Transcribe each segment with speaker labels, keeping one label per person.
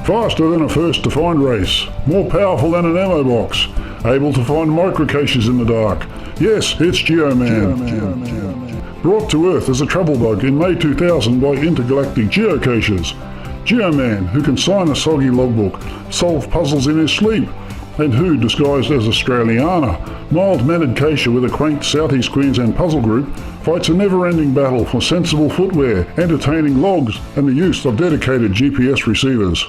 Speaker 1: Faster than a first to find race, more powerful than an ammo box, able to find microcaches in the dark. Yes, it's Geoman. Brought to Earth as a travel bug in May 2000 by intergalactic geocachers. Geoman, who can sign a soggy logbook, solve puzzles in his sleep, and who, disguised as Australiana, mild-mannered cacher with a quaint Southeast Queensland puzzle group, fights a never-ending battle for sensible footwear, entertaining logs, and the use of dedicated GPS receivers.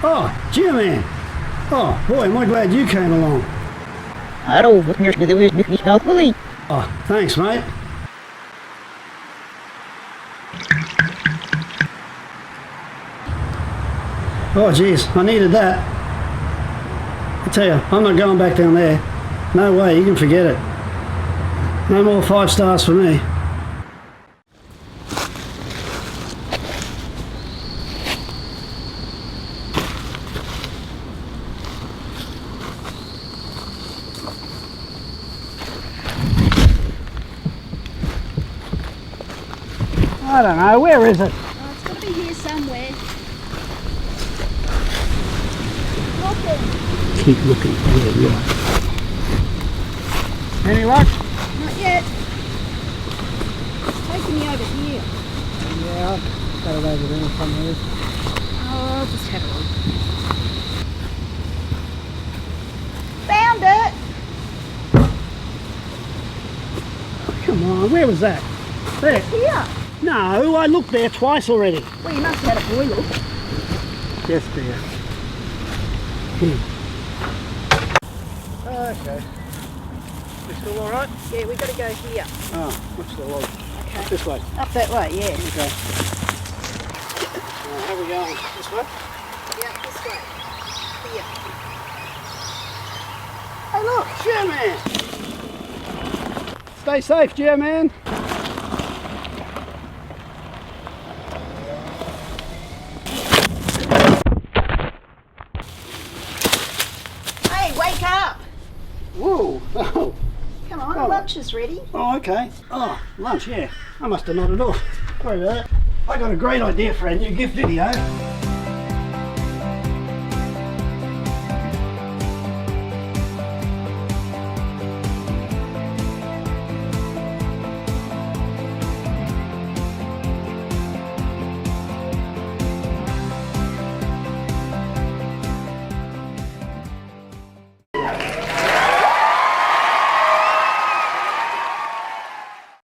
Speaker 2: Oh, Geoman! Oh, boy, am I glad you came along.
Speaker 3: Hallo, wat meer de is niet welkom.
Speaker 2: Oh, thanks, mate. Oh, geez, I needed that. I tell you, I'm not going back down there. No way, you can forget it. No more 5 stars for me. I don't know, where is it?
Speaker 4: Oh, it's got to be here somewhere. Looking.
Speaker 2: Keep looking, yeah, right. Any luck?
Speaker 4: Not yet. It's taking me over here.
Speaker 2: Yeah, I've got it over there somewhere.
Speaker 4: Oh, I'll just have a look. Found it!
Speaker 2: Come on, where was that? There.
Speaker 4: Here.
Speaker 2: No, I looked there twice already.
Speaker 4: Well, you must have had a boy look.
Speaker 2: Yes, dear. Okay. You still alright?
Speaker 4: Yeah, we've got to go here.
Speaker 2: Oh, what's the log?
Speaker 4: Okay.
Speaker 2: This way.
Speaker 4: Up that way, yeah.
Speaker 2: Okay. How are we going? This way?
Speaker 4: Yeah, this way. Here.
Speaker 2: Hey look, Geoman! Stay safe, Geoman!
Speaker 4: Hey, wake up!
Speaker 2: Whoa! Oh.
Speaker 4: Come on,
Speaker 2: Oh.
Speaker 4: lunch is ready.
Speaker 2: Oh, okay. Oh, lunch, yeah. I must have nodded off. Sorry about that. I got a great idea for a new gift video.